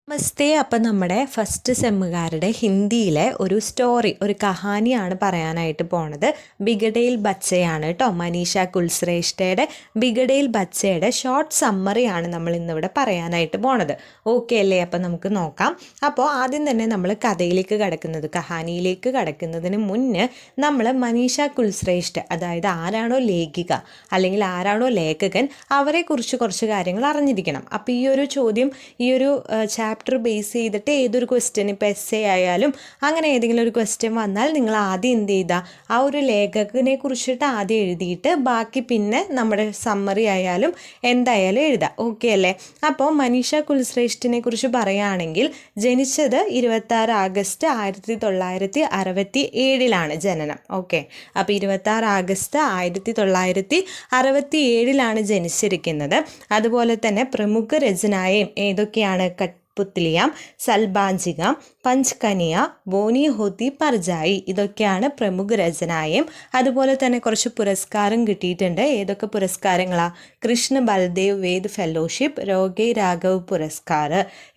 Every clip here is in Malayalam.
നമസ്തേ. അപ്പം നമ്മുടെ ഫസ്റ്റ് സെമ്മുകാരുടെ ഹിന്ദിയിലെ ഒരു സ്റ്റോറി, ഒരു കഹാനിയാണ് പറയാനായിട്ട് പോണത്. ബിഗഡേൽ ബച്ചയാണ് കേട്ടോ. മനീഷ കുൽശ്രേഷ്ഠയുടെ ബിഗഡേൽ ബച്ചയുടെ ഷോർട്ട് സമ്മറിയാണ് നമ്മൾ ഇന്നിവിടെ പറയാനായിട്ട് പോണത്. ഓക്കെ അല്ലേ? അപ്പം നമുക്ക് നോക്കാം. അപ്പോൾ ആദ്യം തന്നെ നമ്മൾ കഥയിലേക്ക് കഹാനിയിലേക്ക് കടക്കുന്നതിന് മുന്നേ നമ്മൾ മനീഷ കുൽശ്രേഷ്ഠ, അതായത് ആരാണോ ലേഖിക അല്ലെങ്കിൽ ആരാണോ ലേഖകൻ, അവരെക്കുറിച്ച് കുറച്ച് കാര്യങ്ങൾ അറിഞ്ഞിരിക്കണം. അപ്പോൾ ഈ ഒരു ചോദ്യം, ഈ ഒരു ചാപ്റ്റർ ബേസ് ചെയ്തിട്ട് ഏതൊരു ക്വസ്റ്റ്യൻ, ഇപ്പോൾ എസ്സേ ആയാലും അങ്ങനെ ഏതെങ്കിലും ഒരു ക്വസ്റ്റ്യൻ വന്നാൽ നിങ്ങൾ ആദ്യം എന്ത് ചെയ്താൽ ആ ഒരു ലേഖകനെ കുറിച്ചിട്ട് ആദ്യം എഴുതിയിട്ട് ബാക്കി പിന്നെ നമ്മുടെ സമ്മറി ആയാലും എന്തായാലും എഴുതാം. ഓക്കെ അല്ലേ? അപ്പോൾ മനീഷ കുൽശ്രേഷ്ഠിനെ കുറിച്ച് പറയുകയാണെങ്കിൽ ജനിച്ചത് 26 ആഗസ്റ്റ് 1967 ജനനം. ഓക്കെ, അപ്പോൾ 26 ആഗസ്റ്റ് 1967 ജനിച്ചിരിക്കുന്നത്. അതുപോലെ തന്നെ പ്രമുഖ രചനായും ഏതൊക്കെയാണ്? പുത്ലിയാം, സൽബാഞ്ചിക, പഞ്ച്കനിയ, ബോനി ഹോത്തി പർജായി, ഇതൊക്കെയാണ് പ്രമുഖ രചനായും. അതുപോലെ തന്നെ കുറച്ച് പുരസ്കാരം കിട്ടിയിട്ടുണ്ട്. ഏതൊക്കെ പുരസ്കാരങ്ങളാണ്? കൃഷ്ണ ബൽദേവ് വേദ് ഫെലോഷിപ്പ്, രോഗേ രാഘവ് പുരസ്കാർ.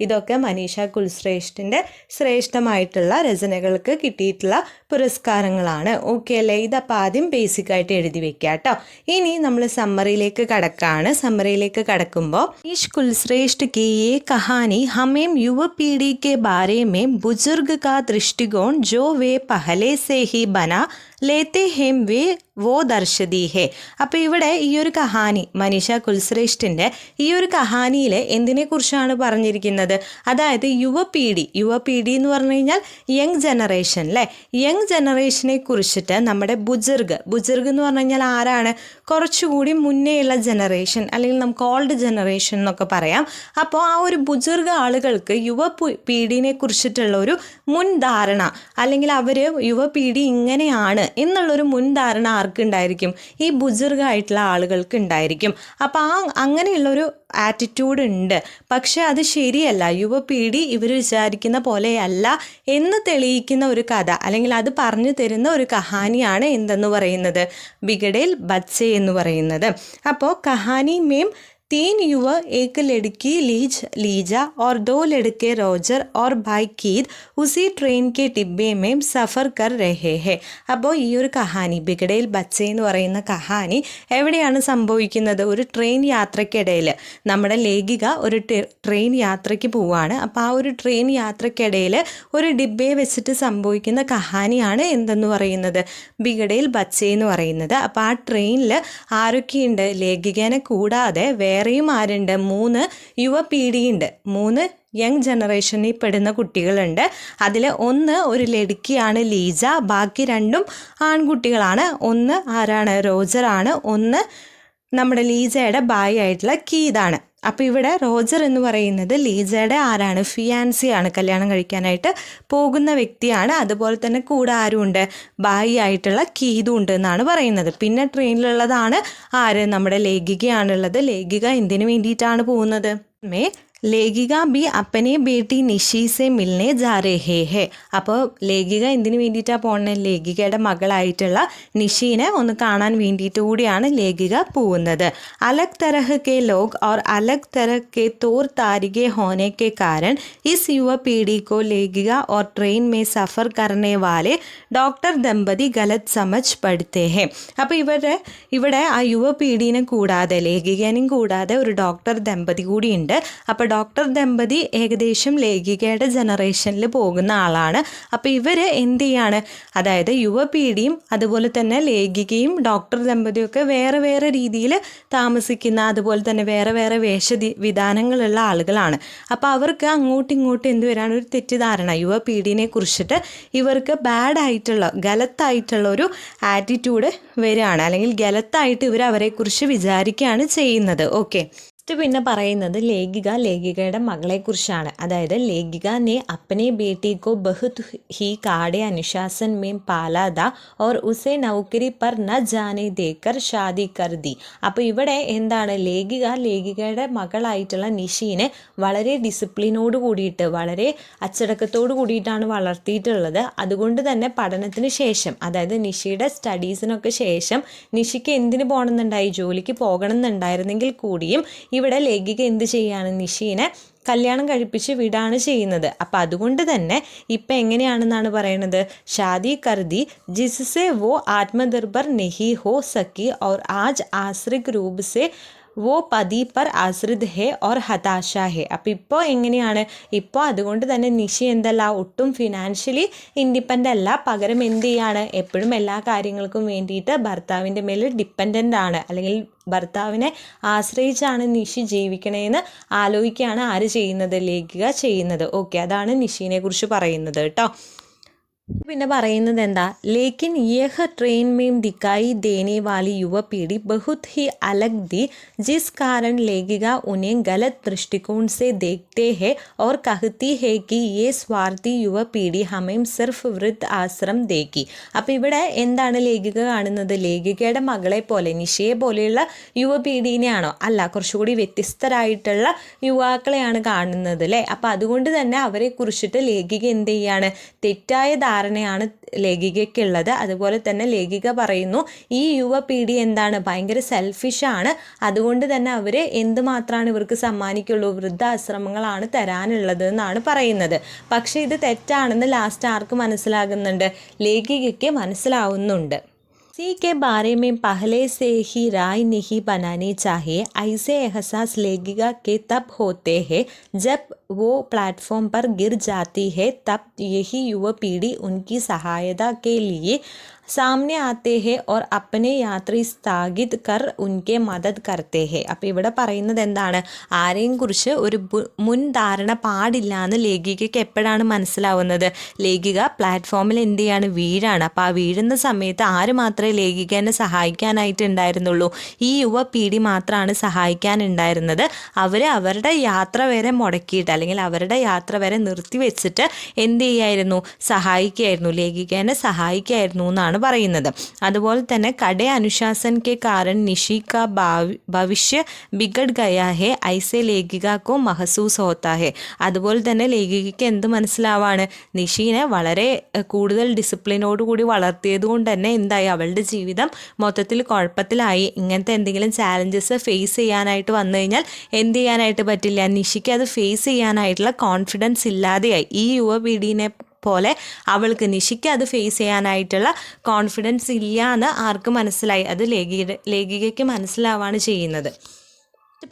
ഇതൊക്കെ മനീഷ കുൽശ്രേഷ്ഠിൻ്റെ ശ്രേഷ്ഠമായിട്ടുള്ള രചനകൾക്ക് കിട്ടിയിട്ടുള്ള പുരസ്കാരങ്ങളാണ്. ഓക്കെ അല്ലേ? ഇതപ്പോൾ ആദ്യം ബേസിക്കായിട്ട് എഴുതി വെക്കുക കേട്ടോ. ഇനി നമ്മൾ സമ്മറിയിലേക്ക് കടക്കുമ്പോൾ മനീഷ് കുൽശ്രേഷ്ഠ की ये कहानी हमें युवा पीढ़ी के बारे में बुजुर्ग का दृष्टिकोण जो वे पहले से ही बना लेते हैं वो दर्शदी है. അപ്പോൾ ഇവിടെ ഈ ഒരു കഹാനി, മനീഷ കുൽശ്രേഷ്ഠിൻ്റെ ഈ ഒരു കഹാനിയിൽ എന്തിനെക്കുറിച്ചാണ് പറഞ്ഞിരിക്കുന്നത്? അതായത് യുവപീढ़ി എന്ന് പറഞ്ഞു കഴിഞ്ഞാൽ യങ് ജനറേഷൻ അല്ലേ? യങ് ജനറേഷനെ കുറിച്ചിട്ട് നമ്മുടെ ബുജുർഗ് എന്ന് പറഞ്ഞു കഴിഞ്ഞാൽ ആരാണ്? കുറച്ചുകൂടി മുന്നേയുള്ള ജനറേഷൻ, അല്ലെങ്കിൽ നമുക്ക് ഓൾഡ് ജനറേഷൻ എന്നൊക്കെ പറയാം. അപ്പോൾ ആ ഒരു ബുജുർഗ് ആളുകൾക്ക് യുവപീढ़ിനെ കുറിച്ചിട്ടുള്ള ഒരു മുൻധാരണ, അല്ലെങ്കിൽ അവർ യുവപീढ़ി ഇങ്ങനെയാണ് എന്നുള്ളൊരു മുൻധാരണ ആർക്കുണ്ടായിരിക്കും? ഈ ബുജുർഗായിട്ടുള്ള ആളുകൾക്ക് ഉണ്ടായിരിക്കും. അപ്പോൾ അങ്ങനെയുള്ളൊരു ആറ്റിറ്റ്യൂഡ് ഉണ്ട്. പക്ഷെ അത് ശരിയല്ല. യുവപീढ़ി ഇവർ വിചാരിക്കുന്ന പോലെയല്ല എന്ന് തെളിയിക്കുന്ന ഒരു കഥ, അല്ലെങ്കിൽ അത് പറഞ്ഞു തരുന്ന ഒരു കഹാനിയാണ് എന്തെന്ന് പറയുന്നത്? ബിഗഡേൽ ബച്ചെ എന്ന് പറയുന്നത്. അപ്പോൾ കഹാനി മേം 3 युवा, एक लड़की लीजा और 2 लड़के रोजर और भाई कीद उसी ट्रेन के डिब्बे में सफ़र कर रहे हैं. അപ്പോൾ ഈ ഒരു കഹാനി, ബിഗഡേൽ ബച്ചെ എന്ന് പറയുന്ന കഹാനി എവിടെയാണ് സംഭവിക്കുന്നത്? ഒരു ട്രെയിൻ യാത്രക്കിടയിൽ നമ്മുടെ ലേഖിക ഒരു ട്രെയിൻ യാത്രയ്ക്ക് പോവുകയാണ്. അപ്പോൾ ആ ഒരു ട്രെയിൻ യാത്രക്കിടയിൽ ഒരു ഡിബ്ബയെ വെച്ചിട്ട് സംഭവിക്കുന്ന കഹാനിയാണ് എന്തെന്ന് പറയുന്നത്? ബിഗഡേൽ ബച്ചെ എന്ന് പറയുന്നത്. അപ്പോൾ ആ ട്രെയിനിൽ ആരൊക്കെയുണ്ട്? ലേഖികനെ കൂടാതെ വേറെയും ആരുണ്ട്? 3 യുവപീढ़ിയുണ്ട്. 3 യങ് ജനറേഷനിൽ പെടുന്ന കുട്ടികളുണ്ട്. അതിൽ ഒന്ന് ഒരു ലടുക്കിയാണ് ലീജ, ബാക്കി 2 ആൺകുട്ടികളാണ്. ഒന്ന് ആരാണ്? റോജറാണ്. ഒന്ന് നമ്മുടെ ലീജയുടെ ബായി ആയിട്ടുള്ള കീതാണ്. അപ്പോൾ ഇവിടെ റോജർ എന്ന് പറയുന്നത് ലീജയുടെ ആരാണ്? ഫിയാൻസിയാണ്, കല്യാണം കഴിക്കാനായിട്ട് പോകുന്ന വ്യക്തിയാണ്. അതുപോലെ തന്നെ കൂടെ ആരുമുണ്ട്? ബായി ആയിട്ടുള്ള കീതും ഉണ്ട് എന്നാണ് പറയുന്നത്. പിന്നെ ട്രെയിനിലുള്ളതാണ് ആര്? നമ്മുടെ ലേഖികയാണുള്ളത്. ലേഖിക എന്തിനു വേണ്ടിയിട്ടാണ് പോകുന്നത്? ലേഖിക ബി അപ്പനെ ബേട്ടി നിഷി സെ മിൽനെ ജാ രഹേ ഹേ. അപ്പോൾ ലേഖിക എന്തിനു വേണ്ടിയിട്ടാണ് പോകുന്നത്? ലേഖികയുടെ മകളായിട്ടുള്ള നിഷീനെ ഒന്ന് കാണാൻ വേണ്ടിയിട്ട് കൂടിയാണ് ലേഖിക പോകുന്നത്. അലഗ് തരഹ് കെ ലോഗ് और अलग तरह के तौर तरीके होने के कारण इस युवा पीढ़ी को लेखिका और ट्रेन में सफ़र करने वाले डॉक्टर दंपति गलत समझ पड़ते हैं. അപ്പോൾ ഇവിടെ ആ യുവപീഠിനെ കൂടാതെ, ലേഖികനും കൂടാതെ ഒരു ഡോക്ടർ ദമ്പതി കൂടിയുണ്ട്. അപ്പോൾ ഡോക്ടർ ദമ്പതി ഏകദേശം ലേഖികയുടെ ജനറേഷനിൽ പോകുന്ന ആളാണ്. അപ്പോൾ ഇവർ എന്ത് ചെയ്യാണ്? അതായത് യുവപീഠിയും അതുപോലെ തന്നെ ലേഖികയും ഡോക്ടർ ദമ്പതിയൊക്കെ വേറെ വേറെ രീതിയിൽ താമസിക്കുന്ന, അതുപോലെ തന്നെ വേറെ വേറെ വേഷവിധാനങ്ങളുള്ള ആളുകളാണ്. അപ്പോൾ അവർക്ക് അങ്ങോട്ടും ഇങ്ങോട്ടും എന്ത് വരാണ്? ഒരു തെറ്റിദ്ധാരണ. യുവപീഠിനെ കുറിച്ചിട്ട് ഇവർക്ക് ഗലത്തായിട്ടുള്ള ഒരു ആറ്റിറ്റ്യൂഡ് വരികയാണ്, അല്ലെങ്കിൽ ഗലത്തായിട്ട് ഇവർ അവരെക്കുറിച്ച് വിചാരിക്കുകയാണ് ചെയ്യുന്നത്. ഓക്കെ, പിന്നെ പറയുന്നത് ലേഖികയുടെ മകളെക്കുറിച്ചാണ്. അതായത് ലേഖിക ने अपने बेटी को बहुत ही काड़े अनुशासन में पाला था और उसे नौकरी पर न जाने देकर शादी कर दी. അപ്പോൾ ഇവിടെ എന്താണ്? ലേഖികയുടെ മകളായിട്ടുള്ള നിഷീനെ വളരെ ഡിസിപ്ലിനോട് കൂടിയിട്ട്, വളരെ അച്ചടക്കത്തോട് കൂടിയിട്ടാണ് വളർത്തിയിട്ടുള്ളത്. അതുകൊണ്ട് തന്നെ പഠനത്തിന് ശേഷം, അതായത് നിഷിയുടെ സ്റ്റഡീസിനൊക്കെ ശേഷം നിഷിക്ക് എന്തിന് പോകണമെന്നുണ്ടായി? ജോലിക്ക് പോകണം എന്നുണ്ടായിരുന്നെങ്കിൽ കൂടിയും ഇവിടെ ലേഖിക എന്ത് ചെയ്യാണ്? നിഷീനെ കല്യാണം കഴിപ്പിച്ച് വിടാണ് ചെയ്യുന്നത്. അപ്പം അതുകൊണ്ട് തന്നെ ഇപ്പം എങ്ങനെയാണെന്നാണ് പറയുന്നത്, ഷാദി കർദി ജിസ്സെ വോ ആത്മനിർഭർ നെഹി ഹോ സക്കി और आज आश्रित रूप से വോ പതി പർ ആശ്രിത് ഹെ ഓർ ഹതാശ ഹെ. അപ്പം ഇപ്പോൾ എങ്ങനെയാണ്, ഇപ്പോൾ അതുകൊണ്ട് തന്നെ നിഷി എന്തല്ല, ഒട്ടും ഫിനാൻഷ്യലി ഇൻഡിപെൻഡൻ്റ് അല്ല, പകരം എന്ത് ചെയ്യാണ്, എപ്പോഴും എല്ലാ കാര്യങ്ങൾക്കും വേണ്ടിയിട്ട് ഭർത്താവിൻ്റെ മേൽ ഡിപ്പെൻഡൻ്റ് ആണ്, അല്ലെങ്കിൽ ഭർത്താവിനെ ആശ്രയിച്ചാണ് നിഷി ജീവിക്കണേന്ന് ആലോചിക്കുകയാണ് ആര് ചെയ്യുന്നത്, ലേഖിക ചെയ്യുന്നത്. ഓക്കെ, അതാണ് നിഷിനെ കുറിച്ച് പറയുന്നത് കേട്ടോ. പിന്നെ പറയുന്നത് എന്താ, ലേക്കിൻ യഹ് ട്രെയിൻ में दिखाई देने वाली युवा पीढ़ी बहुत ही अलग थी, जिस कारण लेखिका उन्हें गलत दृष्टिकोण से देखते हैं और कहती है कि ये स्वार्थी युवा पीढ़ी हमें सिर्फ वृद्ध आश्रम देगी. അപ്പോൾ ഇവിടെ എന്താണ് ലേഖിക കാണുന്നത്, ലേഖികയുടെ മകളെ പോലെ നിഷയെ പോലെയുള്ള യുവപീഠിനെയാണോ? അല്ല, കുറച്ചുകൂടി വ്യത്യസ്തരായിട്ടുള്ള യുവാക്കളെയാണ് കാണുന്നത് അല്ലേ. അപ്പം അതുകൊണ്ട് തന്നെ അവരെ കുറിച്ചിട്ട് ലേഖിക എന്ത് ചെയ്യാണ്, തെറ്റായ ധാരണയാണ് ലേഖികയ്ക്കുള്ളത്. അതുപോലെ തന്നെ ലേഖിക പറയുന്നു ഈ യുവപീഠി എന്താണ്, ഭയങ്കര സെൽഫിഷാണ്, അതുകൊണ്ട് തന്നെ അവർ എന്തുമാത്രമാണ് ഇവർക്ക് സമ്മാനിക്കുള്ളൂ, വൃദ്ധാശ്രമങ്ങളാണ് തരാനുള്ളത് എന്നാണ് പറയുന്നത്. പക്ഷേ ഇത് തെറ്റാണെന്ന് ലാസ്റ്റ് ആർക്ക് മനസ്സിലാകുന്നുണ്ട്, ലേഖികയ്ക്ക് മനസ്സിലാവുന്നുണ്ട്. किसी के बारे में पहले से ही राय नहीं बनानी चाहिए. ऐसे एहसास लेखिका के तब होते हैं जब वो प्लेटफॉर्म पर गिर जाती है. तब यही युवा पीढ़ी उनकी सहायता के लिए सामने आते हैं और अपने यात्री स्थागित कर उनके मदद करते हैं. അപ്പോൾ ഇവിടെ പറയുന്നത് എന്താണ്, ആരെയും കുറിച്ച് ഒരു മുൻധാരണ പാടില്ല എന്ന് ലേഖികയ്ക്ക് എപ്പോഴാണ് മനസ്സിലാവുന്നത്, ലേഖിക പ്ലാറ്റ്ഫോമിൽ എന്ത് ചെയ്യാണ്, വീഴാണ്. അപ്പോൾ ആ വീഴുന്ന സമയത്ത് ആര് മാത്രമേ ലേഖികനെ സഹായിക്കാനായിട്ടുണ്ടായിരുന്നുള്ളൂ, ഈ യുവ പീഠി മാത്രമാണ് സഹായിക്കാനുണ്ടായിരുന്നത്. അവർ അവരുടെ യാത്ര വരെ മുടക്കിയിട്ട്, അല്ലെങ്കിൽ അവരുടെ യാത്ര വരെ നിർത്തിവെച്ചിട്ട് എന്ത് ചെയ്യായിരുന്നു, സഹായിക്കുകയായിരുന്നു, ലേഖികനെ സഹായിക്കുകയായിരുന്നു എന്നാണ് പറയുന്നത്. അതുപോലെ തന്നെ കടേ അനുശാസൻ കെ കാരണം നിഷി കാ ഭവിഷ്യ ബിഗഡ് ഗയാ ഹെ ഐസെ ലേഖിക കോ മഹസൂസ് ഹോത്താ ഹെ. അതുപോലെ തന്നെ ലേഖികയ്ക്ക് എന്ത് മനസ്സിലാവാണ്, നിഷീനെ വളരെ കൂടുതൽ ഡിസിപ്ലിനോടുകൂടി വളർത്തിയത് കൊണ്ട് തന്നെ എന്തായി, അവളുടെ ജീവിതം മൊത്തത്തിൽ കുഴപ്പത്തിലായി. ഇങ്ങനത്തെ എന്തെങ്കിലും ചാലഞ്ചസ് ഫേസ് ചെയ്യാനായിട്ട് വന്നു കഴിഞ്ഞാൽ എന്ത് ചെയ്യാനായിട്ട് പറ്റില്ല, നിഷിക്ക് അത് ഫേസ് ചെയ്യാനായിട്ടുള്ള കോൺഫിഡൻസ് ഇല്ലാതെയായി. ഈ യുവപീഠിനെ പോലെ അവൾക്ക്, നിഷിക്ക് അത് ഫേസ് ചെയ്യാനായിട്ടുള്ള കോൺഫിഡൻസ് ഇല്ല എന്ന് ആർക്ക് മനസ്സിലായി, അത് ലേഖികയ്ക്ക് മനസ്സിലാവാണ് ചെയ്യുന്നത്.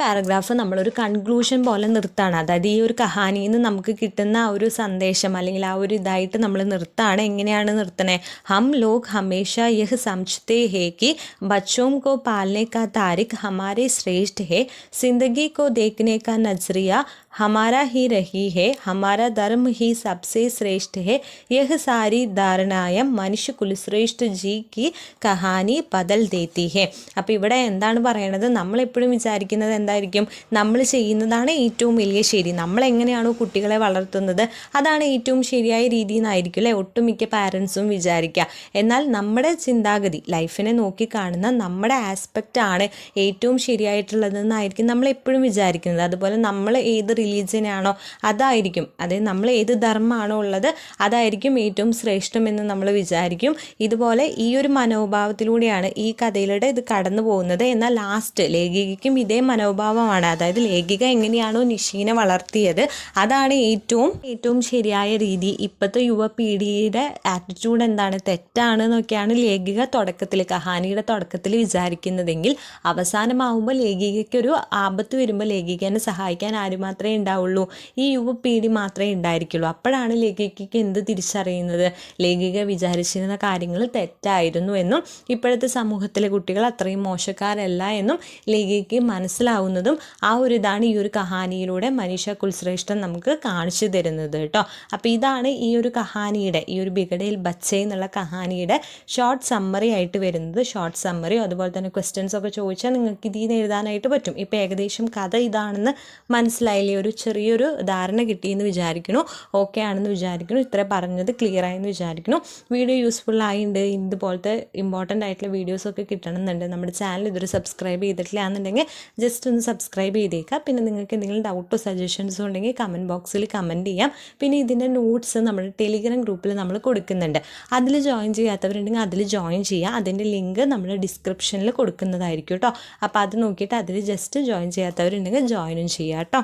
പാരഗ്രാഫ് നമ്മളൊരു കൺക്ലൂഷൻ പോലെ നിർത്താണ്. അതായത് ഈ ഒരു കഹാനിയിൽ നിന്ന് നമുക്ക് കിട്ടുന്ന ആ ഒരു സന്ദേശം അല്ലെങ്കിൽ ആ ഒരു ഇതായിട്ട് നമ്മൾ നിർത്താണ്. എങ്ങനെയാണ് നിർത്തണേ, ഹം ലോഗ് ഹമേഷ യഹ് സമझते हैं कि बच्चों को पालने का तारीख हमारे श्रेष्ठ है, जिंदगी को देखने का नजरिया हमारा ही रही है, हमारा धर्म ही सबसे श्रेष्ठ है, यह सारी धारणाएं मनुष्य कुलश्रेष्ठ जी की कहानी बदल देती है. അപ്പോൾ ഇവിടെ എന്താണ് പറയണത്, നമ്മളെപ്പോഴും വിചാരിക്കുന്നത് എന്തായിരിക്കും, നമ്മൾ ചെയ്യുന്നതാണ് ഏറ്റവും വലിയ ശരി, നമ്മൾ എങ്ങനെയാണോ കുട്ടികളെ വളർത്തുന്നത് അതാണ് ഏറ്റവും ശരിയായ രീതി എന്നായിരിക്കും അല്ലേ ഒട്ടുമിക്ക പാരൻസും വിചാരിക്കുക. എന്നാൽ നമ്മുടെ ചിന്താഗതി, ലൈഫിനെ നോക്കിക്കാണുന്ന നമ്മുടെ ആസ്പെക്റ്റ് ആണ് ഏറ്റവും ശരിയായിട്ടുള്ളതെന്നായിരിക്കും നമ്മൾ എപ്പോഴും വിചാരിക്കുന്നത്. അതുപോലെ നമ്മൾ ഏത് റിലീജിയനാണോ അതായിരിക്കും, അതായത് നമ്മൾ ഏത് ധർമ്മമാണോ ഉള്ളത് അതായിരിക്കും ഏറ്റവും ശ്രേഷ്ഠമെന്ന് നമ്മൾ വിചാരിക്കും. ഇതുപോലെ ഈ ഒരു മനോഭാവത്തിലൂടെയാണ് ഈ കഥയിലൂടെ ഇത് കടന്നു പോകുന്നത്. എന്നാൽ ലാസ്റ്റ് ലേഖികയ്ക്കും ഇതേ മനോഭാവമാണ്. അതായത് ലേഖിക എങ്ങനെയാണോ നിഷീനെ വളർത്തിയത് അതാണ് ഏറ്റവും ശരിയായ രീതി. ഇപ്പോഴത്തെ യുവപീഠിയുടെ ആറ്റിറ്റ്യൂഡ് എന്താണ്, തെറ്റാണ് എന്നൊക്കെയാണ് ലേഖിക കഹാനിയുടെ തുടക്കത്തിൽ വിചാരിക്കുന്നതെങ്കിൽ അവസാനമാകുമ്പോൾ ലേഖികയ്ക്കൊരു ആപത്ത് വരുമ്പോൾ ലേഖികനെ സഹായിക്കാൻ ആര് മാത്രമേ ഉണ്ടാവുള്ളൂ, ഈ യുവപീഠി മാത്രമേ ഉണ്ടായിരിക്കുള്ളൂ. അപ്പോഴാണ് ലേഖികയ്ക്ക് എന്ത് തിരിച്ചറിയുന്നത്, ലേഖിക വിചാരിച്ചിരുന്ന കാര്യങ്ങൾ തെറ്റായിരുന്നു എന്നും ഇപ്പോഴത്തെ സമൂഹത്തിലെ കുട്ടികൾ അത്രയും മോശക്കാരല്ല എന്നും ലേഖികയ്ക്ക് മനസ്സിലാവുന്നതും ആ ഒരു ഇതാണ് ഈ ഒരു കഹാനിയിലൂടെ മനീഷ കുൽശ്രേഷ്ഠൻ നമുക്ക് കാണിച്ചു തരുന്നത് കേട്ടോ. അപ്പോൾ ഇതാണ് ഈ ഒരു കഹാനിയുടെ, ഈ ഒരു ബിഗഡേൽ ബച്ചെ എന്നുള്ള കഹാനിയുടെ ഷോർട്ട് സമ്മറി ആയിട്ട് വരുന്നത്. ഷോർട്ട് സമ്മറിയോ അതുപോലെ തന്നെ ക്വസ്റ്റ്യൻസ് ഒക്കെ ചോദിച്ചാൽ നിങ്ങൾക്ക് ഇതിൽ നിന്ന് എഴുതാനായിട്ട് പറ്റും. ഇപ്പോൾ ഏകദേശം കഥ ഇതാണെന്ന് മനസ്സിലായില്ലേ, ഒരു ചെറിയൊരു ധാരണ കിട്ടിയെന്ന് വിചാരിക്കുന്നു, ഓക്കെ ആണെന്ന് വിചാരിക്കുന്നു, ഇത്ര പറഞ്ഞത് ക്ലിയർ ആയെന്ന് വിചാരിക്കുന്നു. വീഡിയോ യൂസ്ഫുൾ ആയിട്ടുണ്ട്. ഇതുപോലത്തെ ഇമ്പോർട്ടൻ്റ് ആയിട്ടുള്ള വീഡിയോസൊക്കെ കിട്ടണമെന്നുണ്ട്. നമ്മുടെ ചാനൽ ഇതൊരു സബ്സ്ക്രൈബ് ചെയ്തിട്ടില്ല എന്നുണ്ടെങ്കിൽ ജസ്റ്റ് ഒന്ന് സബ്സ്ക്രൈബ് ചെയ്തേക്കാം. പിന്നെ നിങ്ങൾക്ക് എന്തെങ്കിലും ഡൗട്ടോ സജഷൻസോ ഉണ്ടെങ്കിൽ കമൻറ്റ് ബോക്സിൽ കമൻറ്റ് ചെയ്യാം. പിന്നെ ഇതിൻ്റെ നോട്ട്സ് നമ്മുടെ ടെലിഗ്രാം ഗ്രൂപ്പിൽ നമ്മൾ കൊടുക്കുന്നുണ്ട്. അതിൽ ജോയിൻ ചെയ്യാത്തവരുണ്ടെങ്കിൽ അതിൽ ജോയിൻ ചെയ്യുക. അതിൻ്റെ ലിങ്ക് നമ്മൾ ഡിസ്ക്രിപ്ഷനിൽ കൊടുക്കുന്നതായിരിക്കും കേട്ടോ. അപ്പോൾ അത് നോക്കിയിട്ട് അതിൽ ജസ്റ്റ് ജോയിൻ ചെയ്യാത്തവരുണ്ടെങ്കിൽ ജോയിനും ചെയ്യാം കേട്ടോ.